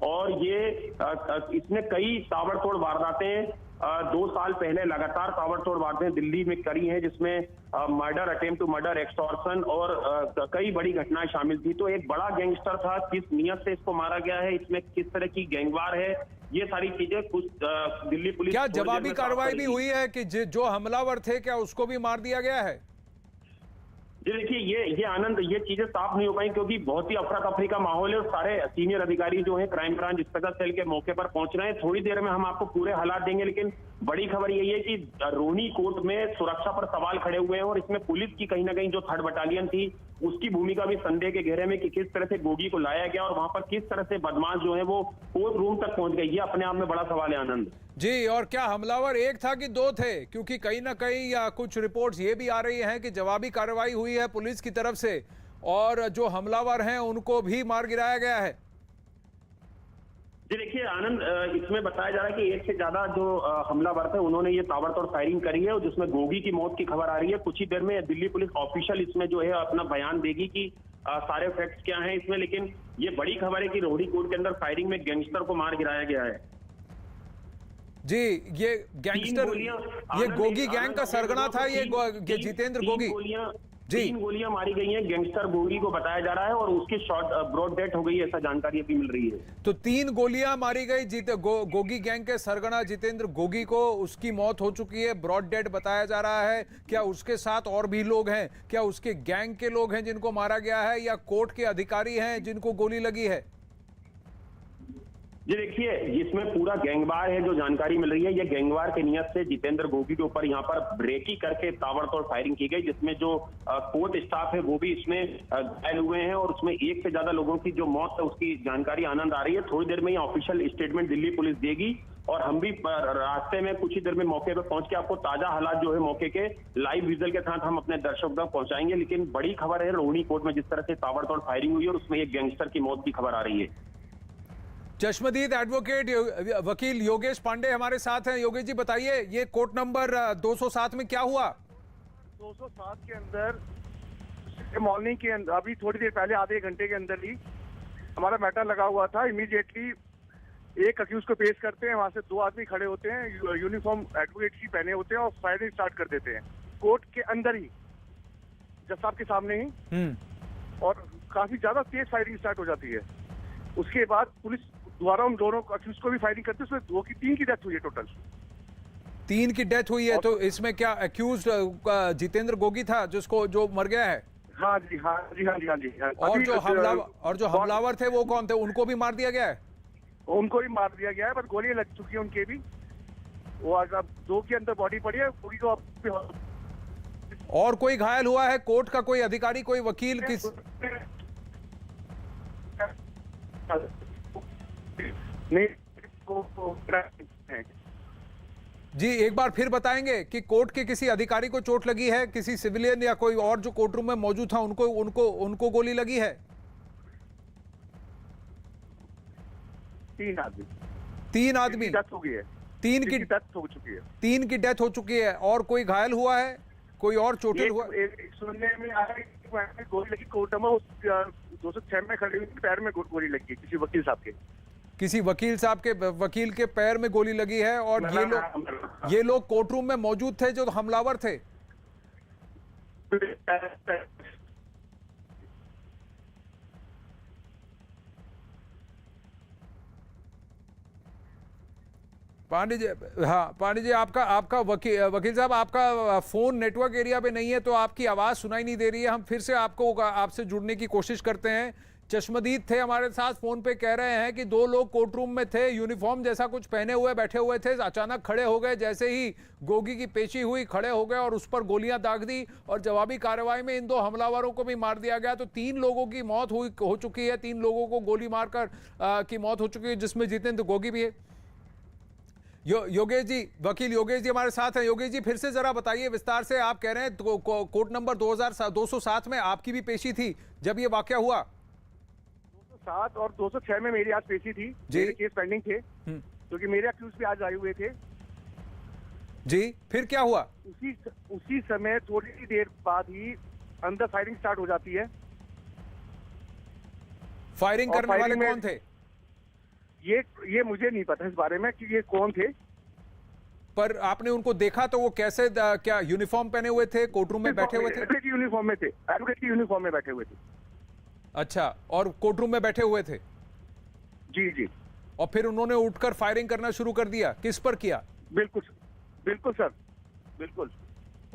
और ये इसने कई ताबड़तोड़ वारदातें 2 साल पहले लगातार ताबड़तोड़ वारदातें दिल्ली में करी हैं, जिसमें murder, attempt to murder, extortion और कई बड़ी घटनाएं शामिल थी। तो एक बड़ा गैंगस्टर था, किस नियत से इसको मारा गया है, इसमें किस तरह की गैंगवार है, ये सारी चीजें कुछ दिल्ली पुलिस क्या जवाबी कार्रवाई भी हुई है कि जो हमलावर थे क्या उसको भी मार दिया गया है? जी देखिए, ये आनंद, ये चीजें साफ नहीं हो पाई क्योंकि बहुत ही अफरा तफरी का माहौल है और सारे सीनियर अधिकारी जो हैं क्राइम ब्रांच इंस्पेक्टर सेल के मौके पर पहुंच रहे हैं। थोड़ी देर में हम आपको पूरे हालात देंगे, लेकिन बड़ी खबर यही है कि रोहिणी कोर्ट में सुरक्षा पर सवाल खड़े हुए हैं और इसमें पुलिस की कहीं ना कहीं जो 3rd बटालियन थी उसकी भूमिका भी संदेह के घेरे में कि किस तरह से गोगी को लाया गया और वहां पर किस तरह से बदमाश जो है वो कोर्ट रूम तक पहुंच गई, ये अपने आप में बड़ा सवाल है आनंद जी। और क्या हमलावर एक था कि 2 थे? क्योंकि कहीं ना कहीं या कुछ रिपोर्ट्स ये भी आ रही हैं कि जवाबी कार्रवाई हुई है पुलिस की तरफ से और जो हमलावर हैं उनको भी मार गिराया गया है। जी देखिए आनंद, इसमें बताया जा रहा है कि 1 से ज्यादा जो हमलावर थे उन्होंने ये ताबड़तोड़ फायरिंग करी है और जिसमें गोगी की मौत की खबर आ रही है। कुछ ही देर में दिल्ली पुलिस ऑफिशियल इसमें जो है अपना बयान देगी कि सारे फैक्ट्स क्या हैं इसमें, लेकिन ये बड़ी खबर है कि रोहिणी कोर्ट के अंदर फायरिंग में गैंगस्टर को मार गिराया गया है। जी, ये गैंगस्टर, ये गोगी गैंग का सरगना था ये जितेंद्र गोगी। जी, 3 गोलियां मारी गई हैं गैंगस्टर गोगी को बताया जा रहा है और उसकी शॉर्ट ब्रॉड डेथ हो गई है, ऐसा जानकारी अभी मिल रही है। तो 3 गोलियां मारी गई गोगी गैंग के सरगना जितेंद्र गोगी को, उसकी मौत हो चुकी है, ब्रॉड डेड बताया जा रहा है। क्या उसके साथ और भी लोग हैं? क्या उसके गैंग के लोग हैं जिनको मारा गया है या कोर्ट के अधिकारी हैं जिनको गोली लगी है? जी देखिए, इसमें पूरा गैंगवार है, जो जानकारी मिल रही है ये गैंगवार के नियत से जितेंद्र गोगी के ऊपर यहाँ पर ब्रेकी करके ताबड़तोड़ फायरिंग की गई, जिसमें जो कोर्ट स्टाफ है वो भी इसमें घायल हुए हैं और उसमें 1 से ज्यादा लोगों की जो मौत है उसकी जानकारी आनंद आ रही है। थोड़ी देर में ये ऑफिशियल स्टेटमेंट दिल्ली पुलिस देगी और हम भी रास्ते में कुछ ही देर में मौके पर पहुंच के आपको ताजा हालात जो है मौके के लाइव विजुअल के साथ हम अपने दर्शकों तक पहुंचाएंगे। लेकिन बड़ी खबर है रोहिणी कोर्ट में जिस तरह से ताबड़तोड़ फायरिंग हुई और उसमें एक गैंगस्टर की मौत की खबर आ रही है। चश्मदीद एडवोकेट वकील योगेश पांडे हमारे साथ हैं। योगेश जी बताइए, ये कोर्ट नंबर 207 में क्या हुआ? 207 के अंदर मॉर्निंग के अंदर अभी थोड़ी देर पहले आधे घंटे के अंदर ही हमारा मैटर लगा हुआ था। इमीडिएटली एक अक्यूज को पेश करते हैं, वहां से 2 आदमी खड़े होते हैं, यूनिफॉर्म एडवोकेट की पहने होते हैं और फायरिंग स्टार्ट कर देते हैं कोर्ट के अंदर ही, जज साहब के सामने ही, और काफी ज्यादा तेज फायरिंग स्टार्ट हो जाती है। उसके बाद पुलिस द्वारा उन दोनों अक्यूज को भी फायरिंग करते हैं, उसमें 3 की डेथ हुई है टोटल। 3 की डेथ हुई है, तो इसमें क्या अक्यूज जितेंद्र गोगी था जो मर गया है? हाँ जी, हाँ जी, हाँ जी, हाँ जी। और जो हमलावर थे वो कौन थे? उनको भी मार दिया गया है? उनको भी मार दिया गया है, पर गोलियां लग चुकी है उनके भी। वो अब 2 के अंदर बॉडी पड़ी है, गोगी को। और कोई घायल हुआ है? कोर्ट का कोई अधिकारी, कोई वकील, किस? नहीं, जी एक बार फिर बताएंगे कि कोर्ट के किसी अधिकारी को चोट लगी है, किसी सिविलियन या कोई और जो कोर्ट रूम में मौजूद था उनको गोली लगी है? 3 आदमी। 3 आदमी डेथ हो गई है। 3 की डेथ हो चुकी है। 3 की डेथ हो चुकी है। और कोई घायल हुआ है? कोई और चोटिल हुआ? सुनने में आया कि गोली लगी कोर्ट में, 206 में खड़े हुए पैर में गोली लगी किसी वकील साहब के। किसी वकील के पैर में गोली लगी है। और ये लोग कोर्ट रूम में मौजूद थे जो हमलावर थे? पांडे जी, हाँ पांडे जी, आपका वकील साहब, आपका फोन नेटवर्क एरिया पे नहीं है तो आपकी आवाज सुनाई नहीं दे रही है। हम फिर से आपसे जुड़ने की कोशिश करते हैं। चश्मदीद थे हमारे साथ, फोन पे कह रहे हैं कि 2 लोग कोर्ट रूम में थे, यूनिफॉर्म जैसा कुछ पहने हुए बैठे हुए थे, अचानक खड़े हो गए, जैसे ही गोगी की पेशी हुई खड़े हो गए और उस पर गोलियां दाग दी और जवाबी कार्रवाई में इन 2 हमलावरों को भी मार दिया गया। तो 3 लोगों की मौत हो चुकी है, 3 लोगों को गोली मारकर की मौत हो चुकी है, जिसमें जितेंद्र गोगी भी है। योगेश जी, वकील योगेश जी हमारे साथ हैं। योगेश जी फिर से जरा बताइए विस्तार से, आप कह रहे हैं कोर्ट नंबर 207 में आपकी भी पेशी थी जब ये वाकया हुआ? 207 और 206 में मेरी आज पेशी थी, मेरे केस पेंडिंग थे क्योंकि मेरे अक्यूज भी आज आए हुए थे जी। फिर क्या हुआ? उसी समय थोड़ी ही देर बाद ही अंदर फायरिंग स्टार्ट हो जाती है। फायरिंग करने वाले कौन थे? ये मुझे नहीं पता इस बारे में कि ये कौन थे। पर आपने उनको देखा तो वो कैसे, क्या यूनिफॉर्म पहने हुए थे, कोर्ट रूम में बैठे हुए थे? एडवोकेट की यूनिफॉर्म में थे, एडवोकेट की यूनिफॉर्म में बैठे हुए थे। अच्छा, और कोर्ट रूम में बैठे हुए थे? जी जी। और फिर उन्होंने उठकर फायरिंग करना शुरू कर दिया? किस पर किया? बिल्कुल सर, बिल्कुल।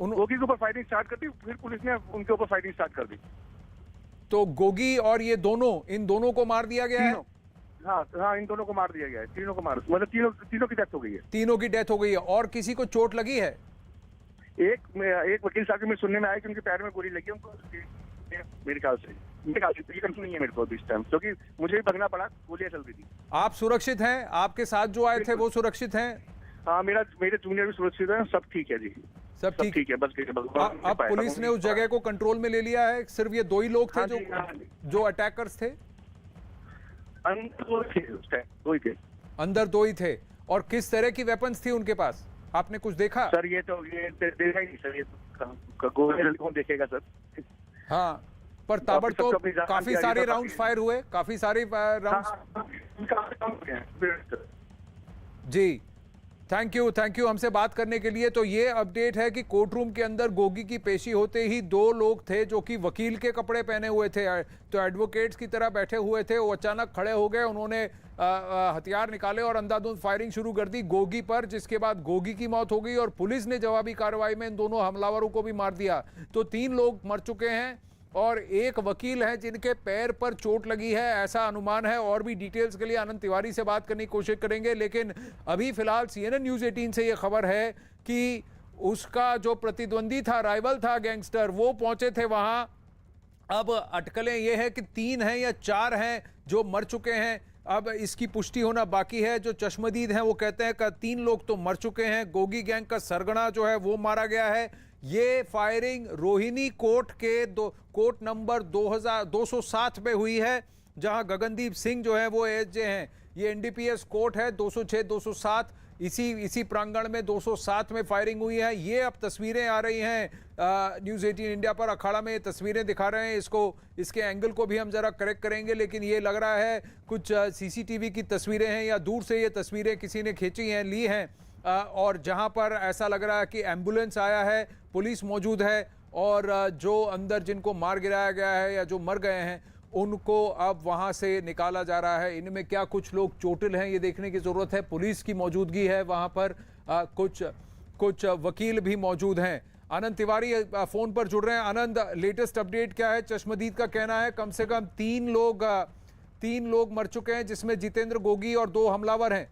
गोगी के ऊपर फायरिंग स्टार्ट कर दी, फिर पुलिस ने उनके ऊपर फायरिंग स्टार्ट कर दी। तो गोगी और ये दोनों, इन दोनों को मार दिया गया है? हाँ, इन दोनों को मार दिया गया है। तीनों को मतलब तीनों की डेथ हो गई है। तीनों की डेथ हो गई है। और किसी को चोट लगी है? एक वकील साहब में सुनने में आया कि उनके पैर में गोली लगी उनको, मेरे ख्याल से ये कंफर्म नहीं है मेरे को इस टाइम, क्योंकि मुझे भी भगना पड़ा, गोलियां चल रही थी। आप सुरक्षित हैं? आपके साथ जो आए थे वो सुरक्षित हैं? हाँ, मेरे जूनियर भी सुरक्षित हैं, सब ठीक है जी। सब ठीक है, बस ठीक है। अब पुलिस ने उस जगह को कंट्रोल में ले लिया है? सिर्फ ये दो ही लोग थे जो अटैकर्स थे? दो ही थे। अंदर दो ही थे। और किस तरह की वेपन्स थी उनके पास, आपने कुछ देखा? सर ये देखा ही नहीं सर, ये गोली कौन देखेगा सर। हाँ, पर ताबड़तोड़ काफी सारे राउंड्स फायर हुए, काफी सारे राउंड्स। जी, थैंक यू हमसे बात करने के लिए। तो ये अपडेट है कि कोर्ट रूम के अंदर गोगी की पेशी होते ही दो लोग थे जो कि वकील के कपड़े पहने हुए थे, तो एडवोकेट्स की तरह बैठे हुए थे। वो अचानक खड़े हो गए, उन्होंने हथियार निकाले और अंधाधुंध फायरिंग शुरू कर दी गोगी पर, जिसके बाद गोगी की मौत हो गई और पुलिस ने जवाबी कार्रवाई में इन दोनों हमलावरों को भी मार दिया। तो 3 लोग मर चुके हैं और एक वकील है जिनके पैर पर चोट लगी है, ऐसा अनुमान है। और भी डिटेल्स के लिए आनंद तिवारी से बात करने की कोशिश करेंगे, लेकिन अभी फिलहाल CNN न्यूज़ 18 से यह खबर है कि उसका जो प्रतिद्वंदी था, राइवल था गैंगस्टर, वो पहुंचे थे वहां। अब अटकलें ये है कि 3 हैं या 4 हैं जो मर चुके हैं, अब इसकी पुष्टि होना बाकी है। जो चश्मदीद हैं वो कहते हैं कि 3 लोग तो मर चुके हैं, गोगी गैंग का सरगना जो है वो मारा गया है। ये फायरिंग रोहिणी कोर्ट के कोर्ट नंबर 207 पे हुई है, जहां गगनदीप सिंह जो है वो एसजे हैं। ये NDPS कोर्ट है 206 207, इसी प्रांगण में 207 में फायरिंग हुई है। ये अब तस्वीरें आ रही हैं न्यूज़ 18 इंडिया पर, अखाड़ा में ये तस्वीरें दिखा रहे हैं। इसके एंगल को भी हम जरा करेक्ट करेंगे, लेकिन ये लग रहा है कुछ CCTV की तस्वीरें हैं या दूर से ये तस्वीरें किसी ने खींची हैं, ली हैं। और जहां पर ऐसा लग रहा है कि एम्बुलेंस आया है, पुलिस मौजूद है और जो अंदर जिनको मार गिराया गया है या जो मर गए हैं उनको अब वहां से निकाला जा रहा है। इनमें क्या कुछ लोग चोटिल हैं ये देखने की जरूरत है। पुलिस की मौजूदगी है वहां पर, कुछ वकील भी मौजूद हैं। आनंद तिवारी फोन पर जुड़ रहे हैं। आनंद, लेटेस्ट अपडेट क्या है? चश्मदीद का कहना है कम से कम 3 लोग मर चुके हैं, जिसमें जितेंद्र गोगी और 2 हमलावर हैं।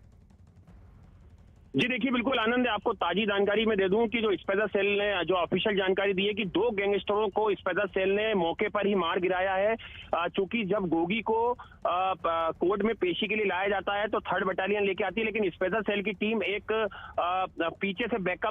जी देखिए, बिल्कुल आनंद, आपको ताजी जानकारी में दे दूं कि जो स्पेशल सेल ने जो ऑफिशियल जानकारी दी है कि 2 गैंगस्टरों को स्पेशल सेल ने मौके पर ही मार गिराया है। चूंकि जब गोगी को कोर्ट में पेशी के लिए लाया जाता है तो 3rd बटालियन लेके आती है, लेकिन स्पेशल सेल की टीम एक पीछे से बैकअप